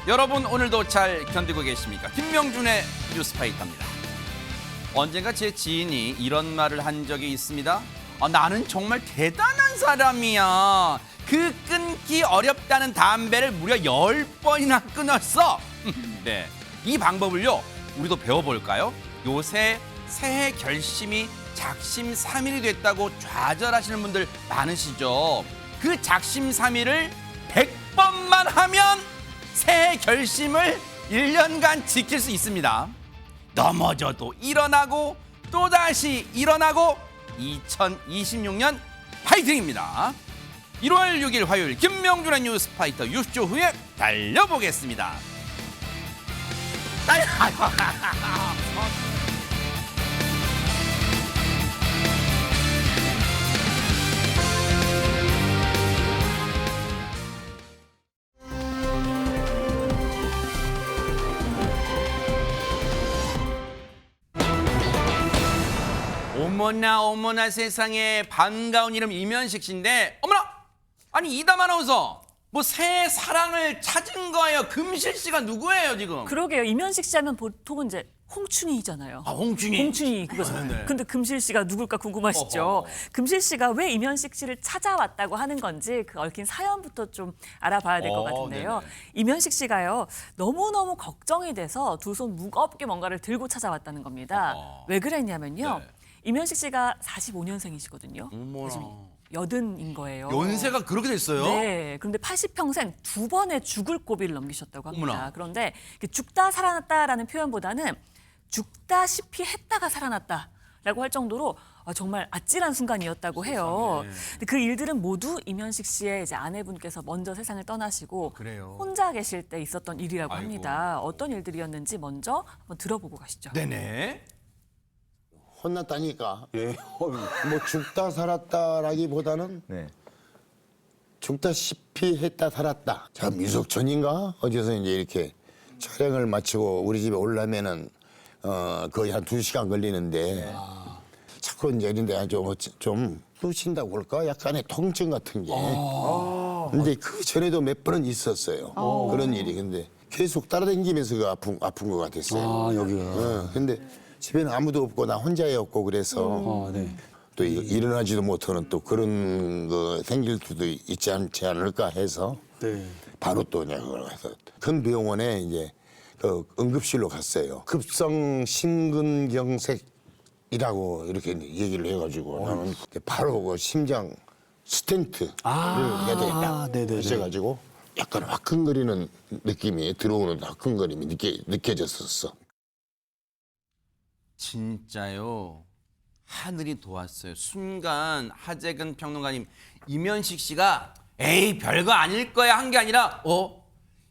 여러분 오늘도 잘 견디고 계십니까? 김명준의 뉴스파이터입니다. 언젠가 제 지인이 이런 말을 한 적이 있습니다. 나는 정말 대단한 사람이야. 그 끊기 어렵다는 담배를 무려 10번이나 끊었어. 네, 이 방법을요 우리도 배워볼까요? 요새 새해 결심이 작심삼일이 됐다고 좌절하시는 분들 많으시죠. 그 작심삼일을 100번만 하면 새해 결심을 1년간 지킬 수 있습니다. 넘어져도 일어나고 또다시 일어나고 2026년 파이팅입니다. 1월 6일 화요일 김명준의 뉴스파이터 60초 후에 달려보겠습니다. 어머나 어머나 세상에 반가운 이름 이면식 씨인데 어머나 아니 이담 아나운서 뭐 새 사랑을 찾은 거예요. 금실 씨가 누구예요 지금? 그러게요. 이면식 씨 하면 보통은 이제 홍춘이잖아요. 홍춘이. 홍춘이 그거잖아요. 네. 근데 금실 씨가 누굴까 궁금하시죠? 어허. 금실 씨가 왜 이면식 씨를 찾아왔다고 하는 건지 그 얽힌 사연부터 좀 알아봐야 될 것 같은데요. 네네. 이면식 씨가요. 너무너무 걱정이 돼서 두 손 무겁게 뭔가를 들고 찾아왔다는 겁니다. 왜 그랬냐면요. 네. 이면식 씨가 45년생이시거든요. 어머나. 지금 80인 거예요. 연세가 그렇게 됐어요? 네. 그런데 80평생 두 번의 죽을 고비를 넘기셨다고 합니다. 어머나. 그런데 죽다 살아났다라는 표현보다는 죽다시피 했다가 살아났다라고 할 정도로 정말 아찔한 순간이었다고 해요. 근데 그 일들은 모두 이면식 씨의 이제 아내분께서 먼저 세상을 떠나시고 그래요? 혼자 계실 때 있었던 일이라고 아이고. 합니다. 어떤 일들이었는지 먼저 한번 들어보고 가시죠. 네네. 혼났다니까. 예. 뭐 죽다 살았다라기보다는 네. 죽다시피 했다 살았다. 자, 미숙촌인가 어디서 이제 이렇게 촬영을 마치고 우리 집에 오려면은 거의 한 2시간 걸리는데 자꾸 이제 이런데 좀 쑤신다고 할까? 약간의 통증 같은 게. 근데 그 전에도 몇 번은 있었어요. 그런 일이. 근데 계속 따라다니면서 그 아픈 것 같았어요. 아, 여기가. 근데 집에는 아무도 없고 나 혼자였고 그래서 아, 네. 또 일어나지도 못하는 또 그런 거 생길 수도 있지 않을까 해서 네. 바로 또 내가 가서 큰 병원에 이제 그 응급실로 갔어요. 급성 심근경색이라고 이렇게 얘기를 해가지고 나는 바로 그 심장 스텐트를 해야 되겠다 네네네. 하셔가지고 약간 화끈거리는 느낌이 들어오는 화끈거림이 느껴졌었어. 진짜요. 하늘이 도왔어요. 순간 하재근 평론가님 이면식 씨가 에이 별거 아닐 거야 한 게 아니라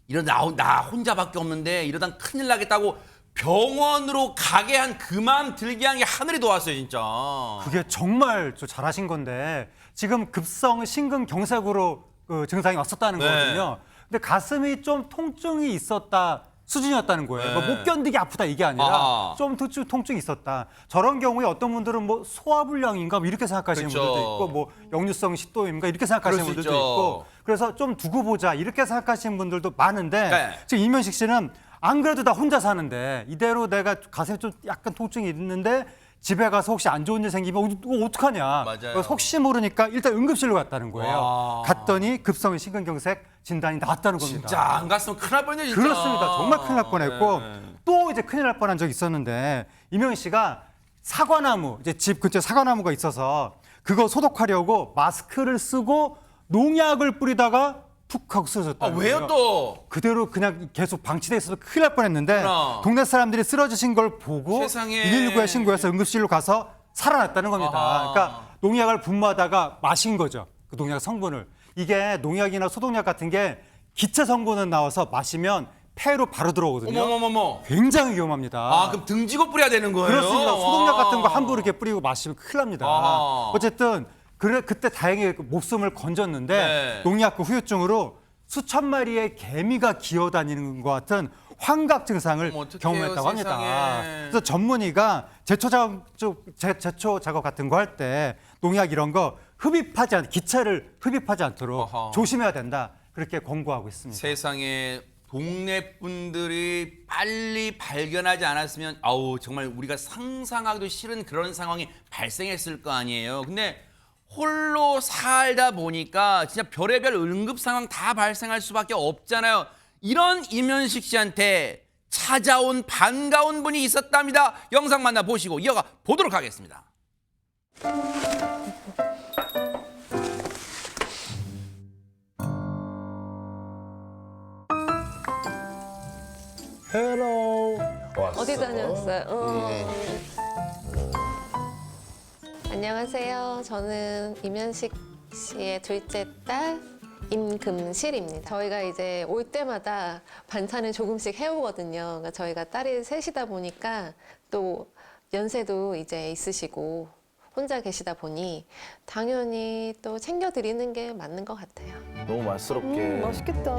이러다 나 혼자밖에 없는데 이러다 큰일 나겠다고 병원으로 가게 한 그 마음 들게 한 게 하늘이 도왔어요 진짜. 그게 정말 잘하신 건데 지금 급성 심근경색으로 그 증상이 왔었다는 네. 거거든요. 근데 가슴이 좀 통증이 있었다 수준이었다는 거예요. 네. 못 견디게 아프다 이게 아니라 아하. 좀 통증이 있었다. 저런 경우에 어떤 분들은 뭐 소화불량인가 뭐 이렇게 생각하시는 그렇죠. 분들도 있고 뭐 역류성 식도염인가 이렇게 생각하시는 그럴 수 분들도 있죠. 있고 그래서 좀 두고 보자 이렇게 생각하시는 분들도 많은데 네. 지금 이면식 씨는 안 그래도 나 혼자 사는데 이대로 내가 가슴에 좀 약간 통증이 있는데 집에 가서 혹시 안 좋은 일 생기면 어떡하냐. 맞아요. 그래서 혹시 모르니까 일단 응급실로 갔다는 거예요. 와. 갔더니 급성 심근경색 진단이 나왔다는 겁니다. 진짜 안 갔으면 큰일 날 뻔했네 진짜. 그렇습니다. 정말 큰일 날 뻔했고 네. 또 이제 큰일 날 뻔한 적이 있었는데 이명희 씨가 사과나무 이제 집 근처에 사과나무가 있어서 그거 소독하려고 마스크를 쓰고 농약을 뿌리다가 푹 하고 쓰러졌다. 왜요 또? 그대로 그냥 계속 방치돼 있어서 큰일 날 뻔했는데 그럼. 동네 사람들이 쓰러지신 걸 보고 세상에. 119에 신고해서 응급실로 가서 살아났다는 겁니다. 아하. 그러니까 농약을 분마하다가 마신 거죠. 그 농약 성분을. 이게 농약이나 소독약 같은 게 기체 성분은 나와서 마시면 폐로 바로 들어오거든요. 어머머머머. 굉장히 위험합니다. 그럼 등지고 뿌려야 되는 거예요? 그렇습니다. 소독약 와. 같은 거 함부로 이렇게 뿌리고 마시면 큰일 납니다. 아하. 어쨌든 그때 다행히 목숨을 건졌는데 네. 농약 그 후유증으로 수천 마리의 개미가 기어다니는 것 같은 환각 증상을 어머, 어떡해요, 경험했다고 합니다. 세상에. 그래서 전문의가 제초 작업 같은 거 할 때 농약 이런 거 기체를 흡입하지 않도록 어허. 조심해야 된다. 그렇게 권고하고 있습니다. 세상에 동네 분들이 빨리 발견하지 않았으면 아우 정말 우리가 상상하기도 싫은 그런 상황이 발생했을 거 아니에요. 근데 홀로 살다 보니까 진짜 별의별 응급 상황 다 발생할 수밖에 없잖아요. 이런 이면식 씨한테 찾아온 반가운 분이 있었답니다. 영상 만나보시고 이어가 보도록 하겠습니다. 헬로. 어디 다녀왔어요? 안녕하세요. 저는 이면식 씨의 둘째 딸 임금실입니다. 저희가 이제 올 때마다 반찬을 조금씩 해오거든요. 그러니까 저희가 딸이 셋이다 보니까 또 연세도 이제 있으시고 혼자 계시다 보니 당연히 또 챙겨드리는 게 맞는 것 같아요. 너무 맛스럽게. 맛있겠다.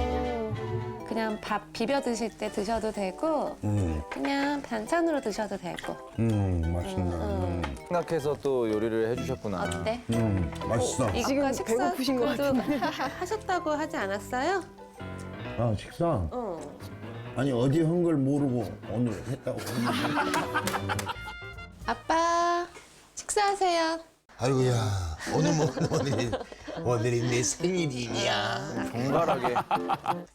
그냥 밥 비벼 드실 때 드셔도 되고 그냥 반찬으로 드셔도 되고. 맛있나. 생각해서 또 요리를 해주셨구나. 어때? 맛있어. 지금 지금 배고프신 것 같은데. 하셨다고 하지 않았어요? 아, 식사? 응. 아니, 어디 한 걸 모르고 오늘 했다고. 아빠 식사하세요. 아이고야, 오늘이 내 생일이냐. 정갈하게.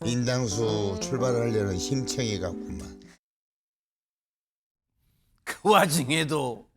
인당수 출발하려는 힘청이 같구만. 그 와중에도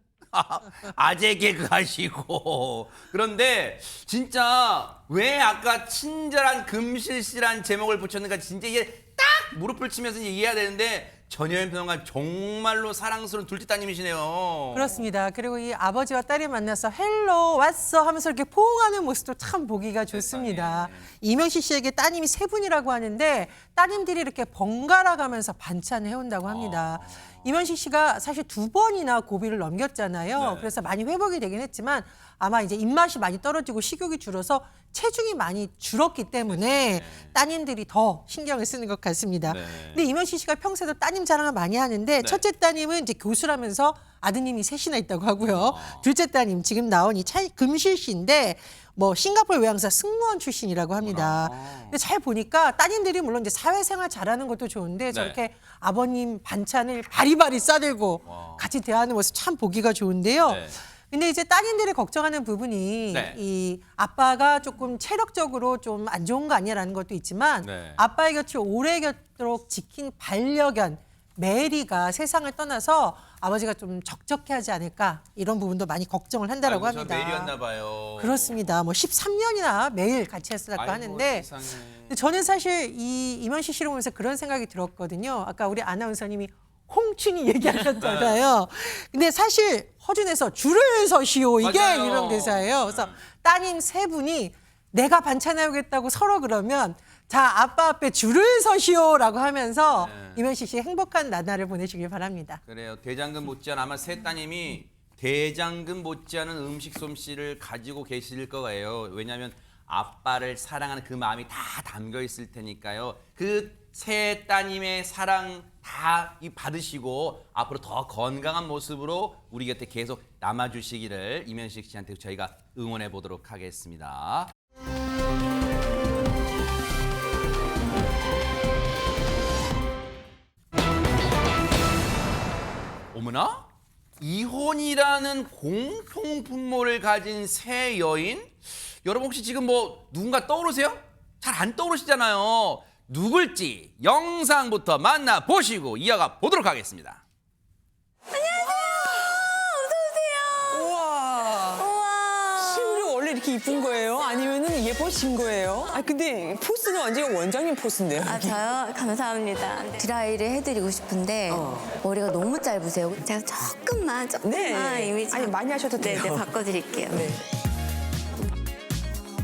아재 개그 하시고 그런데 진짜 왜 아까 친절한 금실 씨란 제목을 붙였는가 진짜 이게 딱 무릎을 치면서 이해해야 되는데 전효연 평론가 정말로 사랑스러운 둘째 따님이시네요. 그렇습니다. 그리고 이 아버지와 딸이 만나서 헬로 왔어 하면서 이렇게 포옹하는 모습도 참 보기가 좋습니다. 이명식 씨에게 따님이 세 분이라고 하는데 따님들이 이렇게 번갈아 가면서 반찬을 해온다고 합니다. 이명식 씨가 사실 2번이나 고비를 넘겼잖아요. 네. 그래서 많이 회복이 되긴 했지만 아마 이제 입맛이 많이 떨어지고 식욕이 줄어서 체중이 많이 줄었기 때문에 따님들이 더 신경을 쓰는 것 같습니다. 네. 근데 이명식 씨가 평소에도 따님 자랑을 많이 하는데 첫째 따님은 이제 교수라면서 아드님이 셋이나 있다고 하고요. 둘째 따님 지금 나온 이 금실 씨인데 뭐 싱가포르 외항사 승무원 출신이라고 합니다. 근데 잘 보니까 따님들이 물론 이제 사회생활 잘하는 것도 좋은데 저렇게 아버님 반찬을 바리바리 싸들고 같이 대하는 모습 참 보기가 좋은데요. 네. 근데 이제 따님들이 걱정하는 부분이 네. 이 아빠가 조금 체력적으로 좀 안 좋은 거 아니야라는 것도 있지만 네. 아빠의 곁을 오래 곁도록 지킨 반려견 메리가 세상을 떠나서 아버지가 좀 적적해하지 않을까 이런 부분도 많이 걱정을 한다라고 아이고, 합니다. 저 메리였나 봐요. 그렇습니다. 뭐 13년이나 매일 같이 했었다고 아이고, 하는데 세상에. 근데 저는 사실 이 이면식 씨를 보면서 그런 생각이 들었거든요. 아까 우리 아나운서님이 홍춘이 얘기하셨잖아요. 근데 사실 허준에서 줄을 서시오 이게 맞아요. 유명 대사예요. 그래서 따님 세 분이 내가 반찬해오겠다고 서로 그러면 자 아빠 앞에 줄을 서시오라고 하면서 이면식 씨 행복한 나날을 보내시길 바랍니다. 그래요. 대장금 못지않은 아마 세 따님이 대장금 못지않은 음식 솜씨를 가지고 계실 거예요. 왜냐하면 아빠를 사랑하는 그 마음이 다 담겨 있을 테니까요. 그 세 따님의 사랑 다 받으시고 앞으로 더 건강한 모습으로 우리 곁에 계속 남아주시기를 이면식 씨한테 저희가 응원해 보도록 하겠습니다. 어머나? 이혼이라는 공통 분모를 가진 세 여인? 여러분 혹시 지금 뭐 누군가 떠오르세요? 잘 안 떠오르시잖아요. 누굴지 영상부터 만나보시고 이어가 보도록 하겠습니다. 실물이 원래 이렇게 이쁜 거예요? 아니면은 예뻐진 거예요? 아 근데 포스는 완전히 원장님 포스인데요. 아, 저요? 감사합니다. 드라이를 해드리고 싶은데 머리가 너무 짧으세요. 제가 조금만 이미지 아니 많이 하셔도 돼요. 네, 바꿔드릴게요. 네.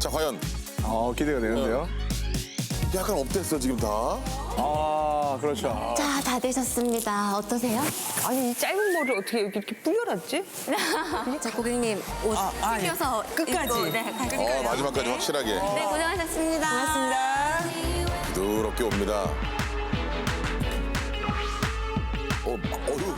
자, 과연 기대가 되는데요. 약간 업됐어 지금 다. 아, 그렇죠. 자, 다 되셨습니다. 어떠세요? 아니 이 짧은 머리를 어떻게 이렇게 뿌려놨지? 자, 고객님 옷 아, 예. 챙겨서 끝까지. 입고, 네, 가시죠. 마지막까지 확실하게 네, 고생하셨습니다. 고맙습니다. 부드럽게 옵니다. 어휴.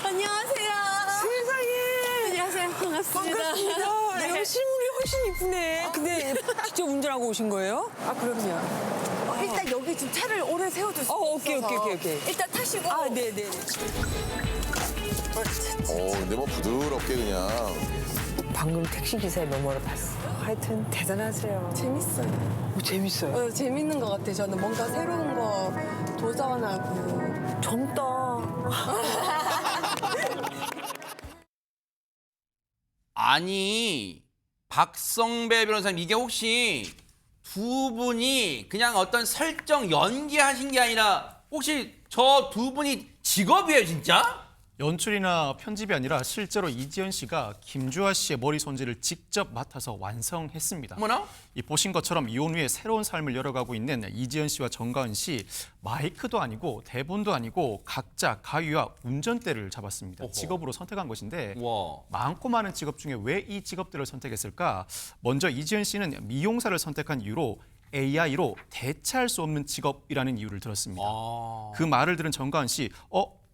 안녕하세요. 세상에. 안녕하세요. 반갑습니다. 반갑습니다. 네. 실물이 훨씬 예쁘네. 근데 직접 운전하고 오신 거예요? 아, 그럼요. 일단 여기 지금 차를 오래 세워두세요. 오케이. 일단 타시고. 아, 네네. 근데 뭐 부드럽게 그냥. 방금 택시 기사의 메모를 봤어. 하여튼 대단하세요. 재밌어요. 재밌어요. 재밌는 것 같아요. 저는 뭔가 새로운 거 도전하고. 젊다. 아니 박성배 변호사님 이게 혹시 두 분이 그냥 어떤 설정 연기하신 게 아니라 혹시 저 두 분이 직업이에요 진짜? 연출이나 편집이 아니라 실제로 이지연 씨가 김주아 씨의 머리 손질을 직접 맡아서 완성했습니다. 어머나? 이 보신 것처럼 이혼 후에 새로운 삶을 열어가고 있는 이지연 씨와 정가은 씨, 마이크도 아니고 대본도 아니고 각자 가위와 운전대를 잡았습니다. 어허. 직업으로 선택한 것인데 와. 많고 많은 직업 중에 왜 이 직업들을 선택했을까? 먼저 이지연 씨는 미용사를 선택한 이유로 AI로 대체할 수 없는 직업이라는 이유를 들었습니다. 그 말을 들은 정가은 씨,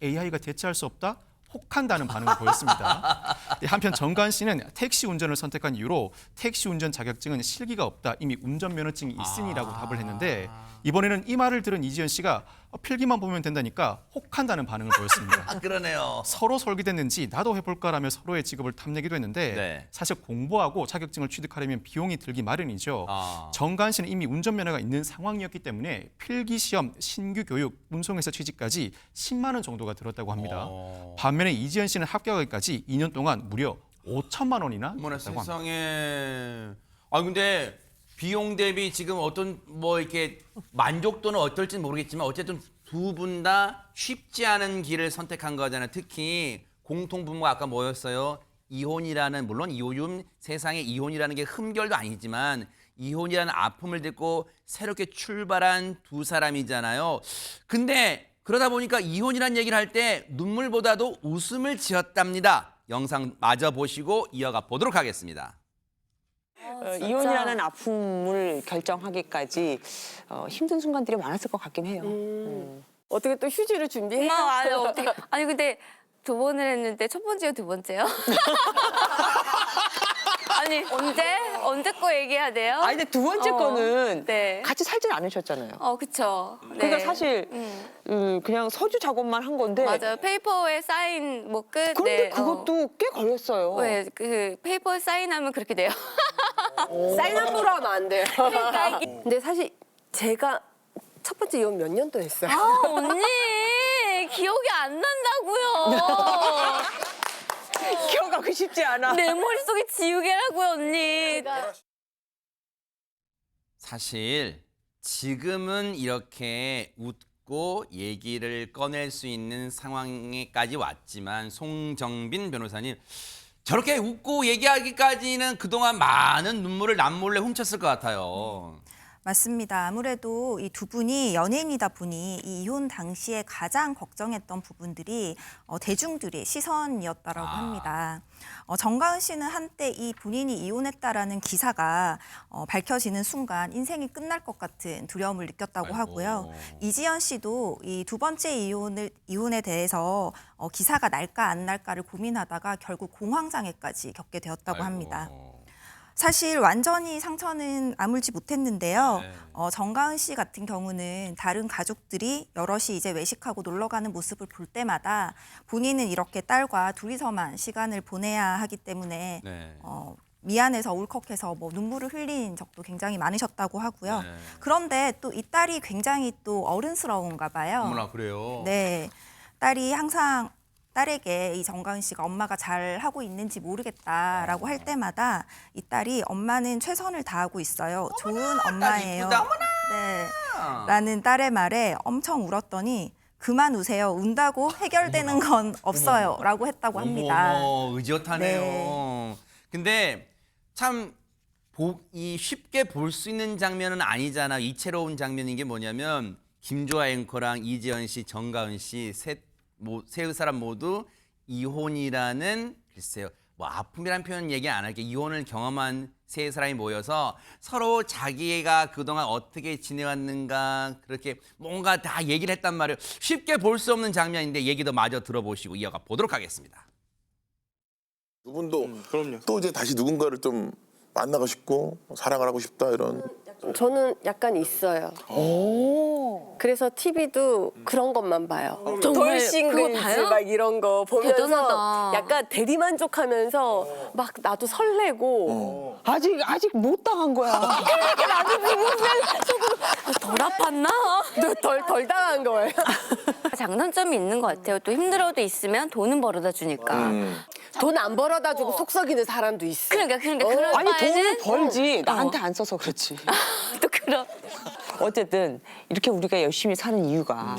AI가 대체할 수 없다? 혹한다는 반응을 보였습니다. 한편 정가은 씨는 택시 운전을 선택한 이유로 택시 운전 자격증은 실기가 없다. 이미 운전면허증이 있으니라고 답을 했는데 이번에는 이 말을 들은 이지연 씨가 필기만 보면 된다니까 혹한다는 반응을 보였습니다. 그러네요. 서로 설계됐는지 나도 해볼까라며 서로의 직업을 탐내기도 했는데 네. 사실 공부하고 자격증을 취득하려면 비용이 들기 마련이죠. 정가은 씨는 이미 운전면허가 있는 상황이었기 때문에 필기시험, 신규 교육, 운송회사 취직까지 10만 원 정도가 들었다고 합니다. 반면에 이지연 씨는 합격하기까지 2년 동안 무려 5천만 원이나 어머나 들었다고 합니다. 세상에. 근데 비용 대비 지금 어떤 뭐 이렇게 만족도는 어떨지는 모르겠지만 어쨌든 두 분 다 쉽지 않은 길을 선택한 거잖아요. 특히 공통분모가 아까 뭐였어요? 이혼이라는, 물론 요즘 세상에 이혼이라는 게 흠결도 아니지만 이혼이라는 아픔을 딛고 새롭게 출발한 두 사람이잖아요. 근데 그러다 보니까 이혼이라는 얘기를 할 때 눈물보다도 웃음을 지었답니다. 영상 마저 보시고 이어가 보도록 하겠습니다. 이혼이라는 아픔을 결정하기까지 힘든 순간들이 많았을 것 같긴 해요. 어떻게 또 휴지를 준비해? 아니 근데 두 번을 했는데 첫 번째요, 두 번째요? 아니 언제 거 얘기해야 돼요? 아니 근데 두 번째 거는 네. 같이 살진 않으셨잖아요. 그쵸. 그러니까 사실 그냥 서류 작업만 한 건데. 맞아요. 페이퍼에 사인 뭐 끝. 그런데 그것도 꽤 걸렸어요. 네, 그 페이퍼에 사인하면 그렇게 돼요. 사인 함부로 하면 안 돼요. 그러니까 근데 사실 제가 첫 번째 이혼 몇 년도 했어요. 언니 기억이 안 난다고요. 기억하기 쉽지 않아. 내 머릿속에 지우개라고요, 언니. 사실 지금은 이렇게 웃고 얘기를 꺼낼 수 있는 상황에까지 왔지만 송정빈 변호사님 저렇게 웃고 얘기하기까지는 그동안 많은 눈물을 남몰래 훔쳤을 것 같아요. 맞습니다. 아무래도 이 두 분이 연예인이다 보니 이 이혼 당시에 가장 걱정했던 부분들이 대중들의 시선이었다라고 합니다. 정가은 씨는 한때 이 본인이 이혼했다라는 기사가 밝혀지는 순간 인생이 끝날 것 같은 두려움을 느꼈다고 하고요. 이지연 씨도 이 두 번째 이혼에 대해서 기사가 날까 안 날까를 고민하다가 결국 공황장애까지 겪게 되었다고 합니다. 사실 완전히 상처는 아물지 못했는데요. 정가은 씨 같은 경우는 다른 가족들이 여럿이 이제 외식하고 놀러 가는 모습을 볼 때마다 본인은 이렇게 딸과 둘이서만 시간을 보내야 하기 때문에 미안해서 울컥해서 뭐 눈물을 흘린 적도 굉장히 많으셨다고 하고요. 그런데 또 이 딸이 굉장히 또 어른스러운가 봐요. 어머나 그래요? 네, 딸이 항상 딸에게 이 정가은 씨가 엄마가 잘 하고 있는지 모르겠다라고 할 때마다 이 딸이 엄마는 최선을 다하고 있어요. 좋은 엄마예요. 네, 라는 딸의 말에 엄청 울었더니 그만 우세요. 운다고 해결되는 건 없어요. 라고 했다고 합니다. 의젓하네요. 네. 근데 참 이 쉽게 볼 수 있는 장면은 아니잖아. 이채로운 장면인 게 뭐냐면 김조아 앵커랑 이지연 씨, 정가은 씨 세 사람 모두 이혼이라는 글쎄요. 뭐 아픔이란 표현 얘기 안 할게. 이혼을 경험한 세 사람이 모여서 서로 자기가 그동안 어떻게 지내왔는가 그렇게 뭔가 다 얘기를 했단 말이에요. 쉽게 볼 수 없는 장면인데 얘기도 마저 들어보시고 이어가 보도록 하겠습니다. 두 분도 또 이제 다시 누군가를 좀 만나고 싶고 사랑을 하고 싶다 이런. 저는 약간 있어요. 그래서 TV도 그런 것만 봐요. 정말 돌싱글즈 그거 봐요? 막 이런 거 보면서 대단하다. 약간 대리만족하면서 막 나도 설레고 아직 못 당한 거야. 그러니까 나도 지금 덜 아팠나? 덜 당한 거예요. 장단점이 있는 것 같아요. 또 힘들어도 있으면 돈은 벌어다 주니까. 돈 안 벌어다 주고 속 썩이는 사람도 있어. 그러니까 그런 아니 바에는 돈을 벌지. 나한테 안 써서 그렇지. 또 그런. 어쨌든 이렇게 우리가 열심히 사는 이유가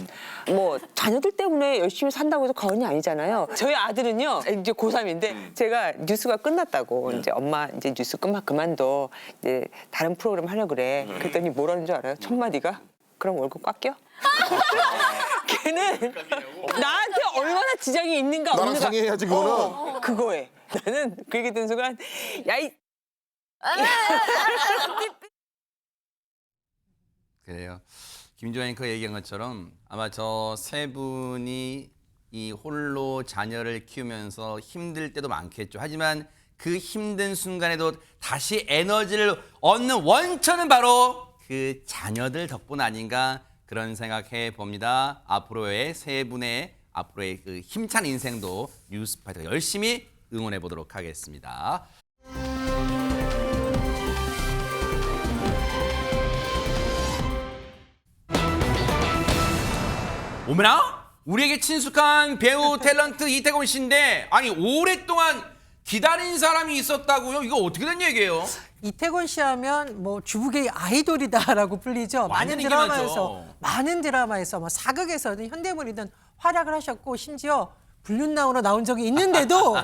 뭐 자녀들 때문에 열심히 산다고 해서 거언이 아니잖아요. 저희 아들은요 이제 고3인데 제가 뉴스가 끝났다고 이제 엄마 이제 뉴스 그만둬 이제 다른 프로그램 하려고 그래. 그랬더니 뭐라는 줄 알아요? 첫 마디가 그럼 월급 꽉 껴? 걔는 나한테 얼마나 지장이 있는가 나랑 없는가 상의해야지 그거는. 그거에 나는 그 얘기 듣는 순간 야이 그래요. 김조한 앵커 얘기한 것처럼 아마 저 세 분이 이 홀로 자녀를 키우면서 힘들 때도 많겠죠. 하지만 그 힘든 순간에도 다시 에너지를 얻는 원천은 바로 그 자녀들 덕분 아닌가 그런 생각해 봅니다. 앞으로의 세 분의 앞으로의 그 힘찬 인생도 뉴스파이터 열심히 응원해 보도록 하겠습니다. 오메나? 우리에게 친숙한 배우 탤런트 이태곤 씨인데 아니 오랫동안 기다린 사람이 있었다고요? 이거 어떻게 된 얘기예요? 이태곤 씨 하면 뭐 주부계의 아이돌이다라고 불리죠. 완전 인기 많죠. 많은 드라마에서 뭐 사극에서든 현대물이든 활약을 하셨고 심지어 불륜나우로 나온 적이 있는데도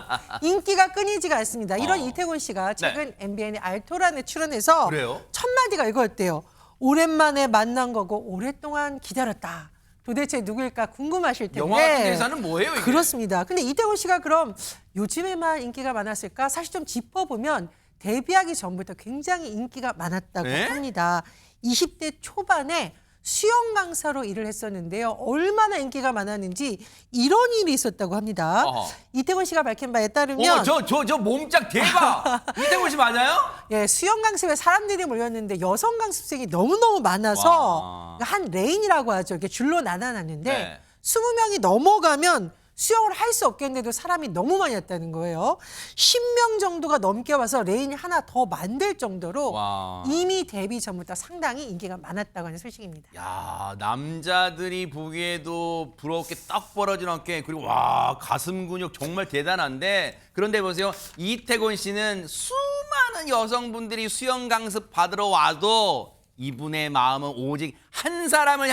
인기가 끊이지가 않습니다. 이런 이태곤 씨가 최근 MBN의 알토란에 출연해서 그래요? 첫 마디가 이거였대요. 오랜만에 만난 거고 오랫동안 기다렸다. 도대체 누구일까 궁금하실 텐데. 영화 같은 대사는 뭐예요, 이게? 그렇습니다. 근데 이태곤 씨가 그럼 요즘에만 인기가 많았을까? 사실 좀 짚어보면 데뷔하기 전부터 굉장히 인기가 많았다고 네? 합니다. 20대 초반에 수영 강사로 일을 했었는데요. 얼마나 인기가 많았는지 이런 일이 있었다고 합니다. 어허. 이태곤 씨가 밝힌 바에 따르면 저 몸짱 대박! 이태곤 씨 맞아요? 예, 수영 강습에 사람들이 몰렸는데 여성 강습생이 너무너무 많아서 와. 한 레인이라고 하죠. 이렇게 줄로 나눠놨는데 네. 20명이 넘어가면 수영을 할 수 없겠는데도 사람이 너무 많이 왔다는 거예요. 10명 정도가 넘게 와서 레인이 하나 더 만들 정도로 와. 이미 데뷔 전부터 상당히 인기가 많았다고 하는 소식입니다. 야 남자들이 보기에도 부럽게 딱 벌어진 어깨 그리고 와 가슴 근육 정말 대단한데 그런데 보세요 이태곤 씨는 수많은 여성분들이 수영 강습 받으러 와도 이분의 마음은 오직 한 사람을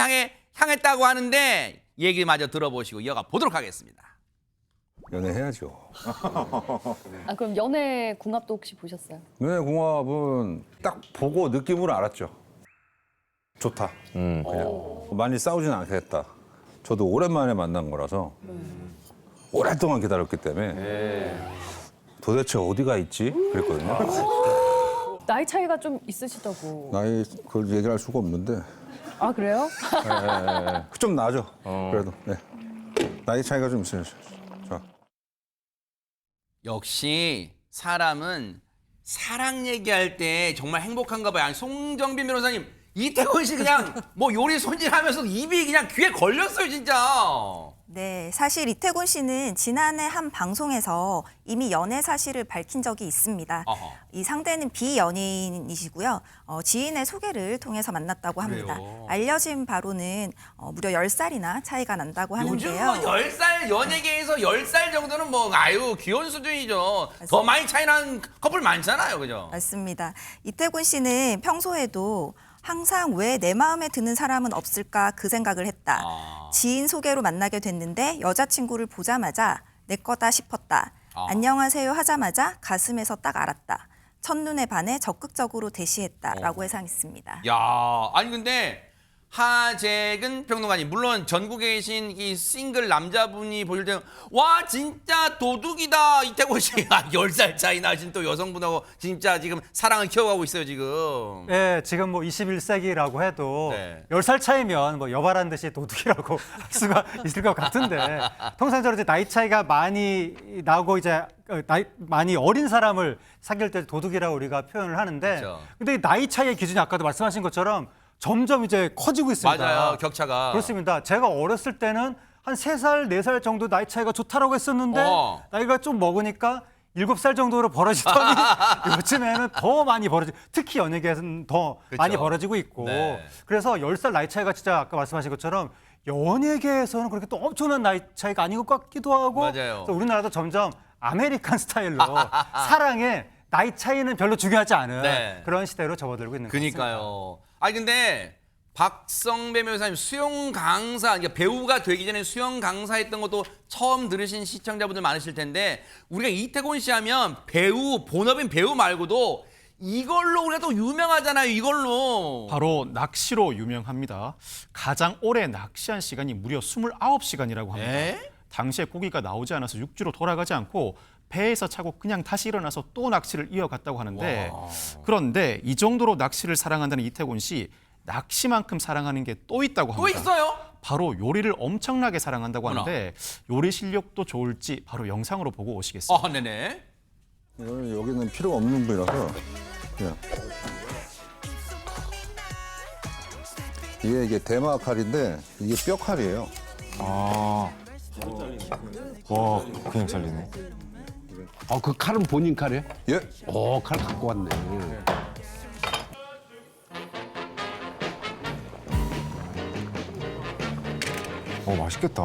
향했다고 하는데 얘기 마저 들어보시고 이어가 보도록 하겠습니다. 연애해야죠. 아 그럼 연애 궁합도 혹시 보셨어요? 연애궁합은 딱 보고 느낌으로 알았죠. 좋다. 그냥 많이 싸우진 않겠다. 저도 오랜만에 만난 거라서 오랫동안 기다렸기 때문에 도대체 어디가 있지? 그랬거든요. 나이 차이가 좀 있으시다고. 나이 그걸 얘기할 수가 없는데 아 그래요? 좀 나죠. 그래도 네. 나이 차이가 좀 있어요. 자. 역시 사람은 사랑 얘기할 때 정말 행복한가 봐요. 아니, 송정빈 변호사님, 이태곤 씨 그냥 뭐 요리 손질하면서 입이 그냥 귀에 걸렸어요, 진짜. 네, 사실 이태곤 씨는 지난해 한 방송에서 이미 연애 사실을 밝힌 적이 있습니다. 어허. 이 상대는 비연예인이시고요. 지인의 소개를 통해서 만났다고 합니다. 그래요? 알려진 바로는 무려 10살이나 차이가 난다고 요즘 하는데요. 뭐 10살, 연예계에서 10살 정도는 뭐 아유 귀여운 수준이죠. 더 많이 차이 나는 커플 많잖아요, 그죠? 맞습니다. 이태곤 씨는 평소에도 항상 왜 내 마음에 드는 사람은 없을까 그 생각을 했다. 지인 소개로 만나게 됐는데 여자친구를 보자마자 내 거다 싶었다. 안녕하세요 하자마자 가슴에서 딱 알았다. 첫눈에 반해 적극적으로 대시했다라고 해상했습니다. 야, 아니 근데 하재근 평론가님, 물론 전국에 계신 이 싱글 남자분이 보실 때는 와 진짜 도둑이다 이태곤 씨. 10살 차이 나신 또 여성분하고 진짜 지금 사랑을 키워가고 있어요 지금. 네, 지금 뭐 21세기라고 해도 네. 10살 차이면 뭐 여바란 듯이 도둑이라고 할 수가 있을 것 같은데 통상적으로 이제 나이 차이가 많이 나고 이제 많이 어린 사람을 사귈 때 도둑이라고 우리가 표현을 하는데 그렇죠. 근데 이 나이 차이의 기준이 아까도 말씀하신 것처럼 점점 이제 커지고 있습니다. 맞아요, 격차가. 그렇습니다. 제가 어렸을 때는 한 3살, 4살 정도 나이 차이가 좋다라고 했었는데 나이가 좀 먹으니까 7살 정도로 벌어지더니 요즘에는 더 많이 특히 연예계에서는 더 그쵸. 많이 벌어지고 있고 네. 그래서 10살 나이 차이가 진짜 아까 말씀하신 것처럼 연예계에서는 그렇게 또 엄청난 나이 차이가 아닌 것 같기도 하고 맞아요. 그래서 우리나라도 점점 아메리칸 스타일로 사랑에 나이 차이는 별로 중요하지 않은 네. 그런 시대로 접어들고 있는 것 같습니다. 그니까요. 아니 근데 박성배 변호사님 수영 강사, 그러니까 배우가 되기 전에 수영 강사했던 것도 처음 들으신 시청자분들 많으실 텐데 우리가 이태곤 씨 하면 배우, 본업인 배우 말고도 이걸로 우리가 또 유명하잖아요. 이걸로. 바로 낚시로 유명합니다. 가장 오래 낚시한 시간이 무려 29시간이라고 합니다. 에? 당시에 고기가 나오지 않아서 육지로 돌아가지 않고 배에서 차고 그냥 다시 일어나서 또 낚시를 이어갔다고 하는데 그런데 이 정도로 낚시를 사랑한다는 이태곤 씨 낚시만큼 사랑하는 게 또 있다고 또 합니다. 있어요? 바로 요리를 엄청나게 사랑한다고 하는데 요리 실력도 좋을지 바로 영상으로 보고 오시겠습니다. 네네. 이거는 여기는 필요가 없는 부위라서 그냥. 이게 대마 칼인데 이게 뼈 칼이에요. 와, 그냥 잘리네. 그 칼은 본인 칼이에요? 예. 칼 갖고 왔네. 맛있겠다.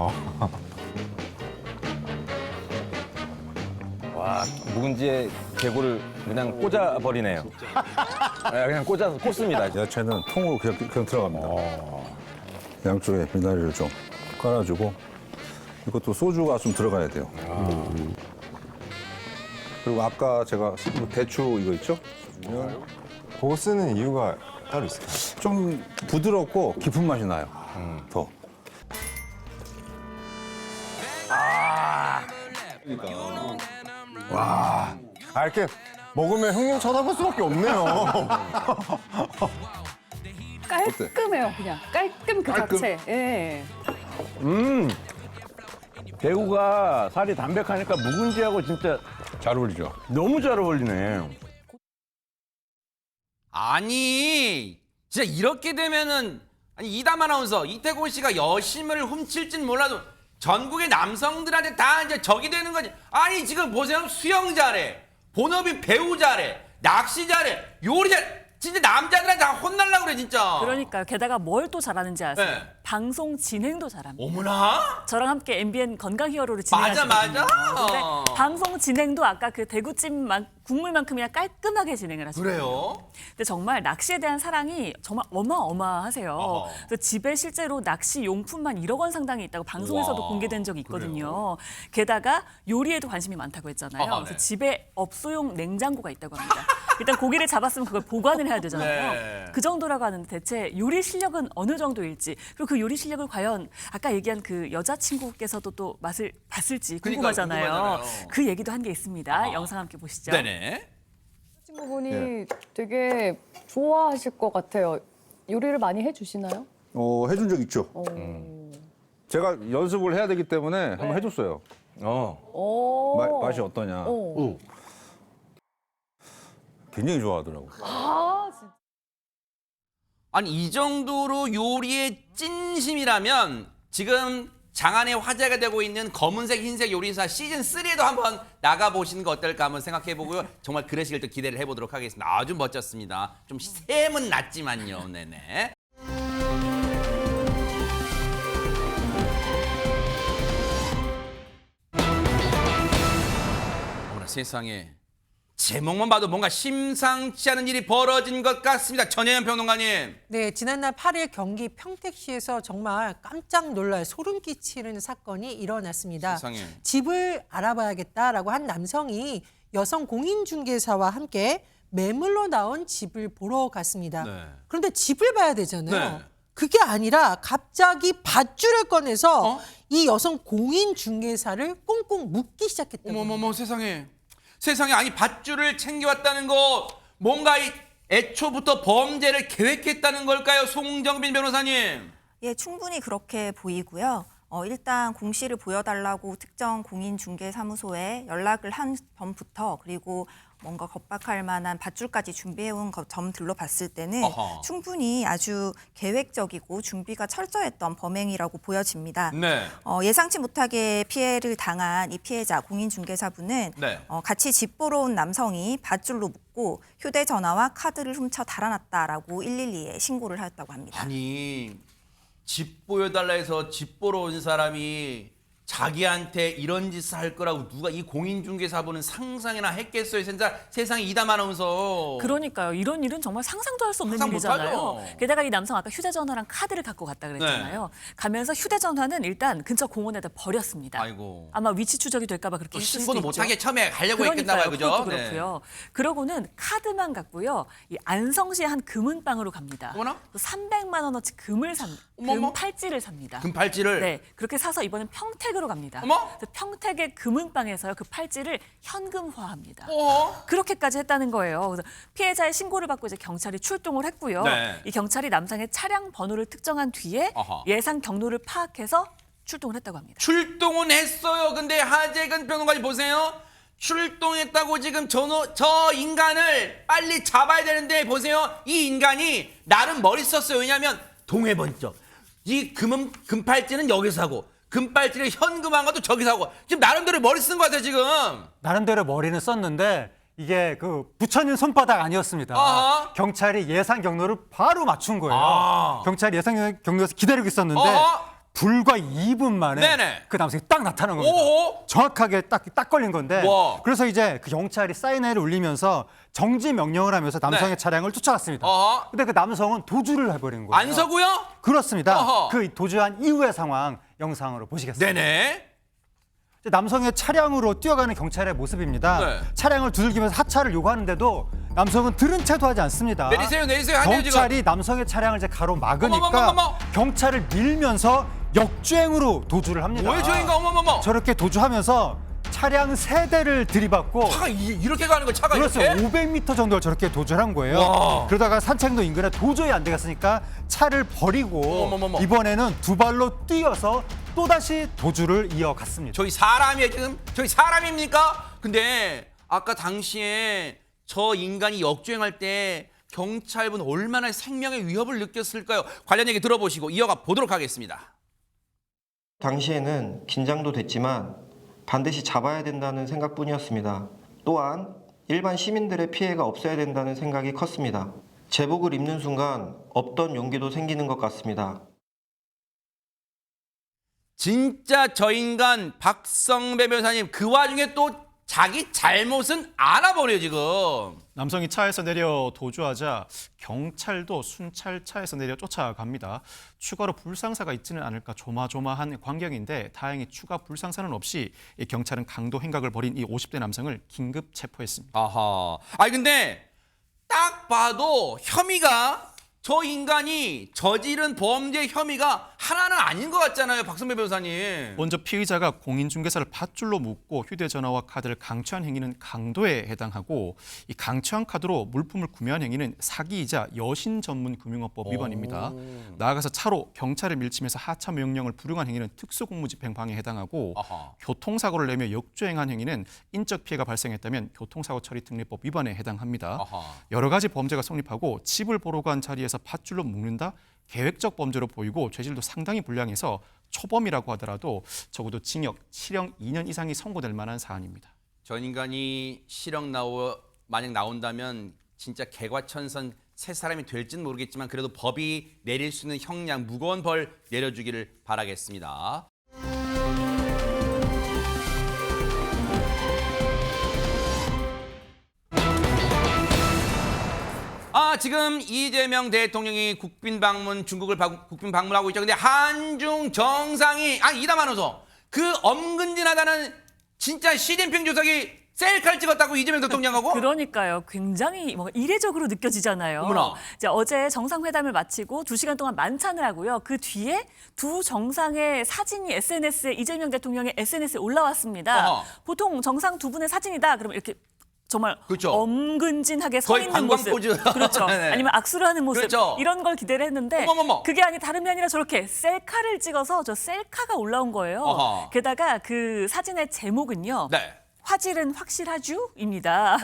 와, 묵은지에 개구를 그냥 꽂아버리네요. 그냥 꽂습니다. 야채는 통으로 그냥 들어갑니다. 양쪽에 미나리를 좀 깔아주고 이것도 소주가 좀 들어가야 돼요. 그리고 아까 제가 대추 이거 있죠? 그거 쓰는 이유가 따로 있을까요? 좀 부드럽고 깊은 맛이 나요. 더. 와, 이렇게 먹으면 형님 쳐다볼 수밖에 없네요. 깔끔해요, 그냥. 깔끔 그 깔끔? 자체. 예. 배우가 살이 담백하니까 묵은지하고 진짜 잘 어울리죠. 너무 잘 어울리네. 아니 진짜 이렇게 되면은 아니 이담 아나운서 이태곤 씨가 여심을 훔칠진 몰라도 전국의 남성들한테 다 이제 적이 되는 거지. 아니 지금 보세요. 수영 잘해, 본업인 배우 잘해, 낚시 잘해, 요리 잘해. 진짜 남자들한테 다 혼날라 그래 진짜. 그러니까요. 게다가 뭘 또 잘하는지 아세요? 네. 방송 진행도 잘합니다. 어머나. 저랑 함께 MBN 건강 히어로를 맞아, 진행하시거든요. 맞아. 근데 방송 진행도 아까 그 대구찜 국물만큼이나 깔끔하게 진행을 하시거든요. 그래요? 근데 정말 낚시에 대한 사랑이 정말 어마어마하세요. 어허. 그래서 집에 실제로 낚시 용품만 1억 원 상당이 있다고 방송에서도 우와, 공개된 적이 있거든요. 게다가 요리에도 관심이 많다고 했잖아요. 네. 그래서 집에 업소용 냉장고가 있다고 합니다. 일단 고기를 잡았으면 그걸 보관을 해야 되잖아요. 네. 그 정도라고 하는데 대체 요리 실력은 어느 정도일지 그리고 그 요리 실력을 과연 아까 얘기한 그 여자친구께서도 또 맛을 봤을지 궁금하잖아요. 궁금하잖아요. 그 얘기도 한 게 있습니다. 영상 함께 보시죠. 네네. 친구분이 되게 좋아하실 것 같아요. 요리를 많이 해주시나요? 해준 적 있죠. 제가 연습을 해야 되기 때문에 한번 해줬어요. 맛이 어떠냐. 굉장히 좋아하더라고. 진짜. 아니 이 정도로 요리에 찐심이라면 지금 장안에 화제가 되고 있는 검은색 흰색 요리사 시즌 3에도 한번 나가보시는 거 어떨까 한번 생각해보고요. 정말 그러시길 또 기대를 해보도록 하겠습니다. 아주 멋졌습니다. 좀 셈은 낮지만요. 네네. 어머나 세상에. 제목만 봐도 뭔가 심상치 않은 일이 벌어진 것 같습니다. 전혜연 평론가님. 네, 지난날 8일 경기 평택시에서 정말 깜짝 놀랄 소름 끼치는 사건이 일어났습니다. 세상에. 집을 알아봐야겠다라고 한 남성이 여성 공인중개사와 함께 매물로 나온 집을 보러 갔습니다. 네. 그런데 집을 봐야 되잖아요. 네. 그게 아니라 갑자기 밧줄을 꺼내서 이 여성 공인중개사를 꽁꽁 묶기 시작했다고. 어머머머 세상에. 세상에 아니 밧줄을 챙겨왔다는 거 뭔가 애초부터 범죄를 계획했다는 걸까요? 송정빈 변호사님. 예, 충분히 그렇게 보이고요. 일단 공시를 보여달라고 특정 공인중개사무소에 연락을 한 점부터 그리고 뭔가 겁박할 만한 밧줄까지 준비해온 점들로 봤을 때는 어허. 충분히 아주 계획적이고 준비가 철저했던 범행이라고 보여집니다. 네. 예상치 못하게 피해를 당한 이 피해자 공인중개사분은 네. 같이 집 보러 온 남성이 밧줄로 묶고 휴대전화와 카드를 훔쳐 달아났다라고 112에 신고를 하였다고 합니다. 아니 집 보여달라 해서 집 보러 온 사람이 자기한테 이런 짓을 할 거라고 누가 이 공인중개사분은 상상이나 했겠어요. 세상에 이담 아나운서. 그러니까요. 이런 일은 정말 상상도 할 수 없는 상상 일이잖아요. 못하죠. 게다가 이 남성 아까 휴대전화랑 카드를 갖고 갔다 그랬잖아요. 가면서 휴대전화는 일단 근처 공원에다 버렸습니다. 아이고. 아마 위치 추적이 될까 봐 그렇게 했을 수도 신고도 있죠. 못하게 처음에 가려고 했겠나 봐요. 그죠? 그것도 그렇고요. 그러고는 카드만 갖고요. 이 안성시의 한 금은방으로 갑니다. 어머나? 또 300만 원어치 금을 어머머. 금 팔찌를 삽니다. 금팔찌를. 네, 그렇게 사서 이번엔 평택으로 갑니다. 어머? 그래서 평택의 금은방에서요 그 팔찌를 현금화합니다. 어? 그렇게까지 했다는 거예요. 그래서 피해자의 신고를 받고 이제 경찰이 출동을 했고요. 네. 이 경찰이 남성의 차량 번호를 특정한 뒤에 아하. 예상 경로를 파악해서 출동을 했다고 합니다. 출동은 했어요. 근데 하재근 평론가님 보세요. 출동했다고 지금 저 인간을 빨리 잡아야 되는데 보세요. 이 인간이 나름 머리 썼어요. 왜냐하면 동해번쩍. 이 금팔찌는 여기서 하고 금팔찌를 현금한 것도 저기서 하고 지금 나름대로 머리 쓴 것 같아요 지금. 나름대로 머리는 썼는데 이게 그 부처님 손바닥 아니었습니다. 어허. 경찰이 예상 경로를 바로 맞춘 거예요. 아. 경찰이 예상 경로에서 기다리고 있었는데 어허. 불과 2분 만에 네네. 그 남성이 딱 나타난 겁니다. 오호. 정확하게 딱 걸린 건데 와. 그래서 이제 그 경찰이 사이렌을 울리면서 정지 명령을 하면서 남성의 네. 차량을 쫓아갔습니다. 어허. 근데 그 남성은 도주를 해버린 거예요. 안 서고요? 그렇습니다. 어허. 그 도주한 이후의 상황 영상으로 보시겠습니다. 네네. 이제 남성의 차량으로 뛰어가는 경찰의 모습입니다. 네. 차량을 두들기면서 하차를 요구하는데도 남성은 들은 채도 하지 않습니다. 내리세요 안 돼요 지금. 경찰이 남성의 차량을 이제 가로막으니까 어머머머머. 경찰을 밀면서 역주행으로 도주를 합니다. 뭐의 주인가 어머머머. 저렇게 도주하면서 차량 3대를 들이받고 차가 이렇게 가는 거예요. 차가 그렇죠. 이렇게? 500m 정도를 저렇게 도주를 한 거예요. 와. 그러다가 산책로 인근에 도저히 안 되겠으니까 차를 버리고 어머머머. 이번에는 두 발로 뛰어서 또다시 도주를 이어갔습니다. 저희 사람이에요 지금? 저희 사람입니까? 근데 아까 당시에 저 인간이 역주행할 때 경찰분 얼마나 생명의 위협을 느꼈을까요? 관련 얘기 들어보시고 이어가 보도록 하겠습니다. 당시에는 긴장도 됐지만 반드시 잡아야 된다는 생각뿐이었습니다. 또한 일반 시민들의 피해가 없어야 된다는 생각이 컸습니다. 제복을 입는 순간 없던 용기도 생기는 것 같습니다. 진짜 저 인간 박성배 변호사님 그 와중에 또 자기 잘못은 알아버려요 지금. 남성이 차에서 내려 도주하자 경찰도 순찰차에서 내려 쫓아갑니다. 추가로 불상사가 있지는 않을까 조마조마한 광경인데 다행히 추가 불상사는 없이 이 경찰은 강도 행각을 벌인 이 50대 남성을 긴급 체포했습니다. 아하. 아니 근데 딱 봐도 혐의가 저 인간이 저지른 범죄 혐의가 하나는 아닌 것 같잖아요, 박성배 변호사님. 먼저 피의자가 공인중개사를 밧줄로 묶고 휴대전화와 카드를 강취한 행위는 강도에 해당하고 이 강취한 카드로 물품을 구매한 행위는 사기이자 여신전문금융업법 위반입니다. 나아가서 차로 경찰을 밀치면서 하차 명령을 불응한 행위는 특수공무집행방해에 해당하고 아하. 교통사고를 내며 역주행한 행위는 인적 피해가 발생했다면 교통사고 처리특례법 위반에 해당합니다. 아하. 여러 가지 범죄가 성립하고 집을 보러 간 자리에서 밧줄로 묶는다? 계획적 범죄로 보이고 죄질도 상당히 불량해서 초범이라고 하더라도 적어도 징역 7형 2년 이상이 선고될 만한 사안입니다. 저 인간이 실형 만약 나온다면 진짜 개과천선 새 사람이 될지는 모르겠지만 그래도 법이 내릴 수 있는 형량 무거운 벌 내려주기를 바라겠습니다. 지금 이재명 대통령이 국빈 방문 중국을 국빈 방문하고 있죠. 근데 한중 정상이 이담 아나운서 그 엄근진하다는 진짜 시진핑 주석이 셀카를 찍었다고 이재명 대통령하고? 그러니까요. 굉장히 뭔가 이례적으로 느껴지잖아요. 어머나. 이제 어제 정상회담을 마치고 2시간 동안 만찬을 하고요. 그 뒤에 두 정상의 사진이 SNS에 이재명 대통령의 SNS에 올라왔습니다. 어허. 보통 정상 두 분의 사진이다. 그러면 이렇게 정말 그렇죠. 엄근진하게 서 거의 있는 관광 모습, 포즈. 그렇죠. 네네. 아니면 악수를 하는 모습 그렇죠. 이런 걸 기대를 했는데 어머머머. 그게 다름이 아니라 저렇게 셀카를 찍어서 저 셀카가 올라온 거예요. 어허. 게다가 그 사진의 제목은요. 네. 화질은 확실하쥬입니다.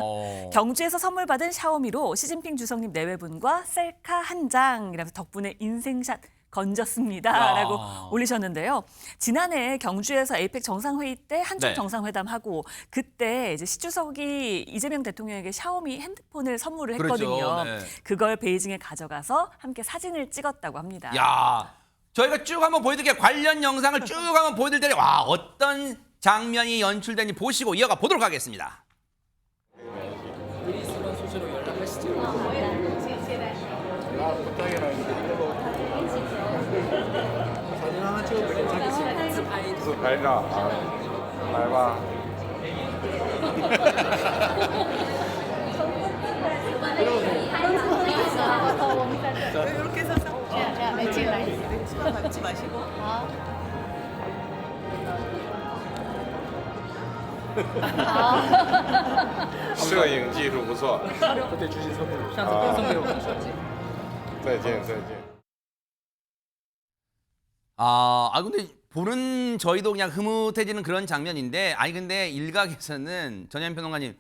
경주에서 선물 받은 샤오미로 시진핑 주석님 내외분과 셀카 한 장이라면서 덕분에 인생샷 건졌습니다라고 올리셨는데요. 지난해 경주에서 에이펙 정상회의 때 한중 네. 정상회담하고 그때 이제 시 주석이 이재명 대통령에게 샤오미 핸드폰을 선물을 그렇죠. 했거든요. 네. 그걸 베이징에 가져가서 함께 사진을 찍었다고 합니다. 야, 저희가 쭉 한번 보여드릴게요. 관련 영상을 쭉 한번 보여드릴 텐데 와 어떤 장면이 연출되는지 보시고 이어가 보도록 하겠습니다. 사진 하나 찍어도 괜찮겠어요? 그래서 밝아. 밝아. 이렇게 해서 밟지 마시고. 摄影技术不错。得举起手指。上次跟送给我们手机。再见，再见。 근데 보는 저희도 그냥 흐뭇해지는 그런 장면인데 근데 일각에서는 전현 평론가님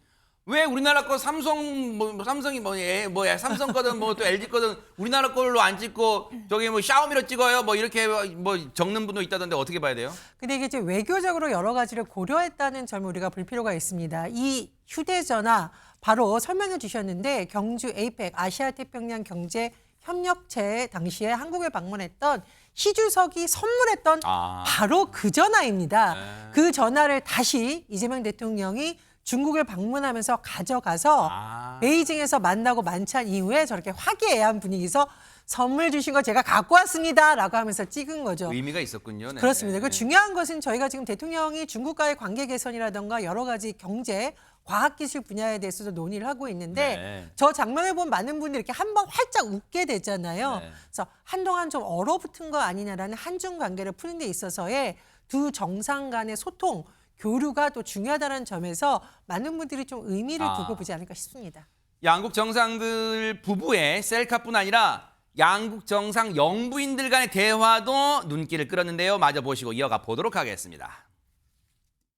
왜 우리나라 거 삼성 삼성이 뭐야 삼성 거든 뭐 또 LG 거든 우리나라 걸로 안 찍고 저기 뭐 샤오미로 찍어요 뭐 이렇게 뭐 적는 분도 있다던데 어떻게 봐야 돼요? 근데 이게 이제 외교적으로 여러 가지를 고려했다는 점을 우리가 볼 필요가 있습니다. 이 휴대전화 바로 설명해 주셨는데 경주 에이펙 아시아 태평양 경제 협력체 당시에 한국에 방문했던 시 주석이 선물했던 바로 그 전화입니다. 그 전화를 다시 이재명 대통령이 중국을 방문하면서 가져가서 베이징에서 만나고 만찬 이후에 저렇게 화기애애한 분위기에서 선물 주신 거 제가 갖고 왔습니다라고 하면서 찍은 거죠. 의미가 있었군요. 네. 그렇습니다. 그 중요한 것은 저희가 지금 대통령이 중국과의 관계 개선이라든가 여러 가지 경제, 과학기술 분야에 대해서도 논의를 하고 있는데 저 장면을 보면 많은 분들이 이렇게 한번 활짝 웃게 되잖아요. 그래서 한동안 좀 얼어붙은 거 아니냐라는 한중 관계를 푸는 데 있어서의 두 정상 간의 소통, 교류가 또 중요하다는 점에서 많은 분들이 좀 의미를 두고 보지 않을까 싶습니다. 양국 정상들 부부의 셀카뿐 아니라 양국 정상 영부인들 간의 대화도 눈길을 끌었는데요. 마저 보시고 이어가 보도록 하겠습니다.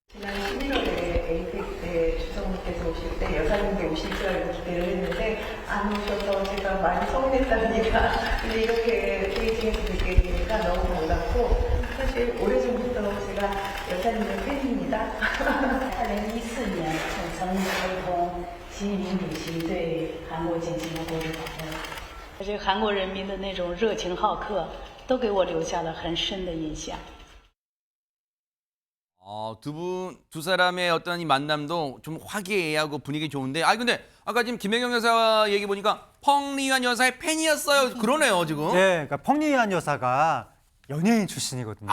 지난 11월에 에이펙 때 주성님께서 오실 때 여사님께 오실 줄 알고 기대를 했는데 안 오셔서 제가 많이 서운했답니다. 근데 이렇게 베이징에서 뵙게 되니까 너무 반갑고 사실 오래전부터 제가 여사님의 팬입니다. 2014年曾陪同习近平主席对韩国进行了国事访问，这韩国人民的那种热情好客，都给我留下了很深的印象。 두 사람의 어떤 이 만남도 좀 화기애애하고 분위기 좋은데 근데 아까 지금 김혜경 여사 얘기 보니까 펑리완 여사의 팬이었어요. 그러네요 지금. 네, 그러니까 펑리완 여사가 연예인 출신이거든요.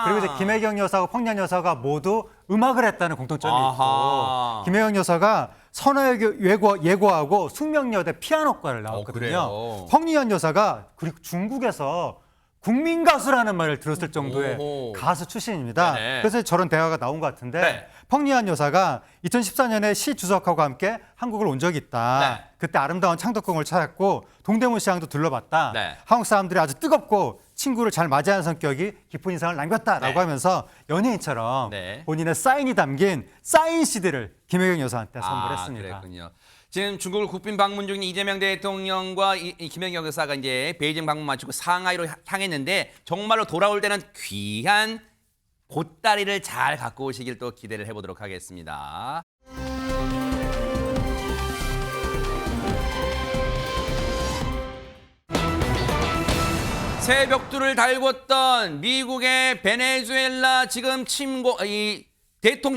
그리고 이제 김혜경 여사하고 펑리완 여사가 모두 음악을 했다는 공통점이 있고 김혜경 여사가 선화예고하고 숙명여대 피아노과를 나왔거든요. 펑리완 여사가 그리고 중국에서 국민 가수라는 말을 들었을 정도의 가수 출신입니다. 네네. 그래서 저런 대화가 나온 것 같은데 펑리완 여사가 2014년에 시 주석하고 함께 한국을 온 적이 있다. 그때 아름다운 창덕궁을 찾았고 동대문 시장도 둘러봤다. 한국 사람들이 아주 뜨겁고 친구를 잘 맞이하는 성격이 깊은 인상을 남겼다라고 하면서 연예인처럼 본인의 사인이 담긴 사인 CD를 김혜경 여사한테 선물했습니다. 그랬군요. 지금 중국을 국빈 방문 중인 이재명 대통령과 김혜경 여사가 이제 베이징 방문 마치고 상하이로 향했는데 정말로 돌아올 때는 귀한 보따리를 잘 갖고 오시길 또 기대를 해보도록 하겠습니다. 새벽두를 달궜던 미국의 베네수엘라 지금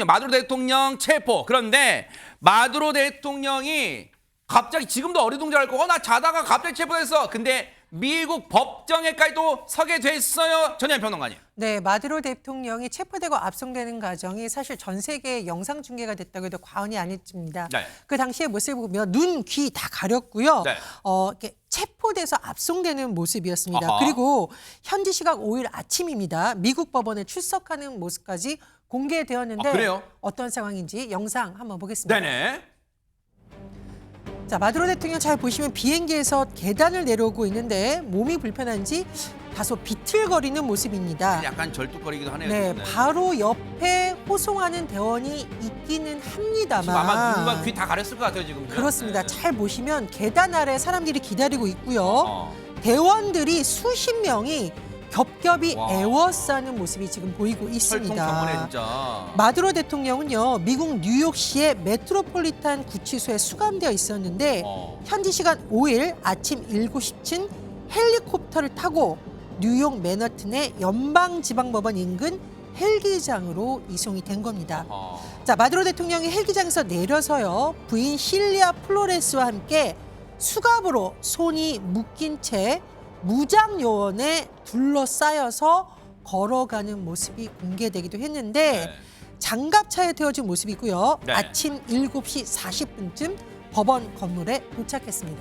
마두로 대통령 체포. 그런데 마두로 대통령이 갑자기 지금도 어리둥절할 거고 나 자다가 갑자기 체포됐어. 근데 미국 법정에까지도 서게 됐어요. 전현 평론가님. 네, 마두로 대통령이 체포되고 압송되는 과정이 사실 전 세계에 영상 중계가 됐다고 해도 과언이 아닙니다. 네. 그 당시의 모습을 보면 눈, 귀 다 가렸고요. 네. 이렇게 체포돼서 압송되는 모습이었습니다. 아하. 그리고 현지 시각 5일 아침입니다. 미국 법원에 출석하는 모습까지 공개되었는데 그래요? 어떤 상황인지 영상 한번 보겠습니다. 네네. 자, 마두로 대통령 잘 보시면 비행기에서 계단을 내려오고 있는데 몸이 불편한지 다소 비틀거리는 모습입니다. 약간 절뚝거리기도 하네요. 네, 지금. 바로 옆에 호송하는 대원이 있기는 합니다만 지금 아마 눈과 귀 다 가렸을 것 같아요 지금. 그렇습니다. 네. 잘 보시면 계단 아래 사람들이 기다리고 있고요. 대원들이 수십 명이 겹겹이 와. 에워싸는 모습이 지금 보이고 있습니다. 혈통병원에 진짜. 마두로 대통령은요, 미국 뉴욕시의 메트로폴리탄 구치소에 수감되어 있었는데 현지 시간 5일 아침 7시쯤 헬리콥터를 타고 뉴욕 맨하튼의 연방지방법원 인근 헬기장으로 이송이 된 겁니다. 자, 마두로 대통령이 헬기장에서 내려서요, 부인 실리아 플로레스와 함께 수갑으로 손이 묶인 채 무장 요원에 둘러싸여서 걸어가는 모습이 공개되기도 했는데 장갑차에 태워진 모습이고요. 네. 아침 7시 40분쯤 법원 건물에 도착했습니다.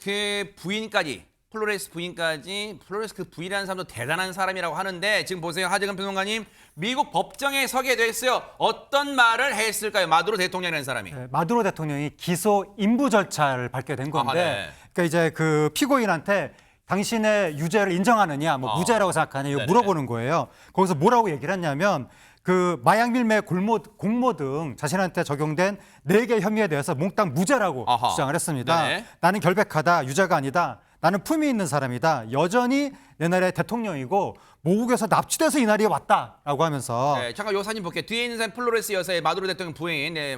그 부인까지, 플로레스 부인까지, 플로레스 그 부인이라는 사람도 대단한 사람이라고 하는데 지금 보세요. 하재근 평론가님, 미국 법정에 서게 됐어요. 어떤 말을 했을까요? 마두로 대통령이라는 사람이. 네, 마두로 대통령이 기소 인부 절차를 밟게 된 건데, 네. 그러니까 이제 그 피고인한테 당신의 유죄를 인정하느냐, 뭐 무죄라고 생각하냐 이거 네네. 물어보는 거예요. 거기서 뭐라고 얘기를 했냐면 그 마약 밀매, 공모 등 자신한테 적용된 4개 혐의에 대해서 몽땅 무죄라고 아하. 주장을 했습니다. 네. 나는 결백하다, 유죄가 아니다. 나는 품위 있는 사람이다. 여전히 내 나라의 대통령이고 모국에서 납치돼서 이 나라에 왔다라고 하면서 네, 잠깐 요 사진 볼게요. 뒤에 있는 사람 플로레스 여사의 마두로 대통령 부인. 네,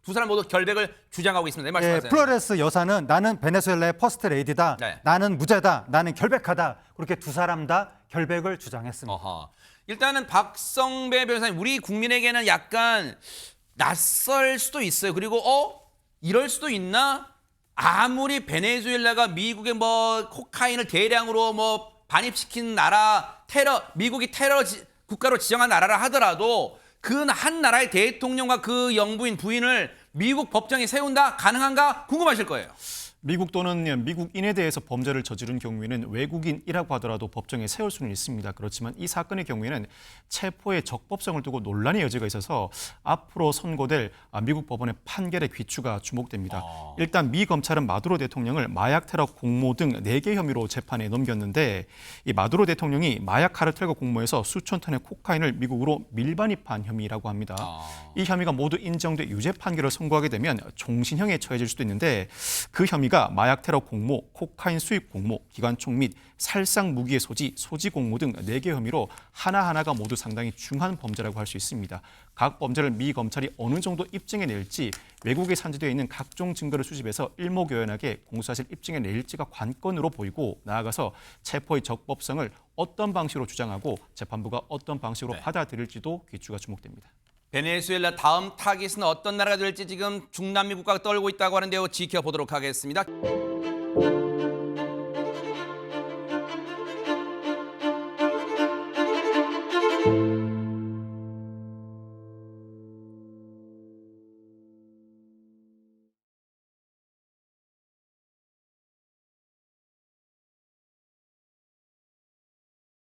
두 사람 모두 결백을 주장하고 있습니다. 네, 말씀하세요. 플로레스 여사는 나는 베네수엘라의 퍼스트 레이디다. 네. 나는 무죄다. 나는 결백하다. 그렇게 두 사람 다 결백을 주장했습니다. 어허. 일단은 박성배 변호사님, 우리 국민에게는 약간 낯설 수도 있어요. 그리고 이럴 수도 있나? 아무리 베네수엘라가 미국의 뭐 코카인을 대량으로 뭐 반입시킨 나라, 미국이 테러 국가로 지정한 나라라 하더라도 그 한 나라의 대통령과 그 영부인 부인을 미국 법정에 세운다? 가능한가? 궁금하실 거예요. 미국 또는 미국인에 대해서 범죄를 저지른 경우에는 외국인이라고 하더라도 법정에 세울 수는 있습니다. 그렇지만 이 사건의 경우에는 체포의 적법성을 두고 논란의 여지가 있어서 앞으로 선고될 미국 법원의 판결의 귀추가 주목됩니다. 일단 미 검찰은 마두로 대통령을 마약 테러 공모 등 4개 혐의로 재판에 넘겼는데 이 마두로 대통령이 마약 카르텔과 공모해서 수천 톤의 코카인을 미국으로 밀반입한 혐의라고 합니다. 이 혐의가 모두 인정돼 유죄 판결을 선고하게 되면 종신형에 처해질 수도 있는데 그 혐의가 마약 테러 공모, 코카인 수입 공모, 기관총 및 살상 무기의 소지 공모 등 4개 혐의로 하나하나가 모두 상당히 중한 범죄라고 할 수 있습니다. 각 범죄를 미 검찰이 어느 정도 입증해낼지 외국에 산지되어 있는 각종 증거를 수집해서 일목요연하게 공소사실 입증해낼지가 관건으로 보이고 나아가서 체포의 적법성을 어떤 방식으로 주장하고 재판부가 어떤 방식으로 받아들일지도 귀추가 주목됩니다. 베네수엘라 다음 타깃은 어떤 나라가 될지 지금 중남미 국가가 떨고 있다고 하는데요. 지켜보도록 하겠습니다.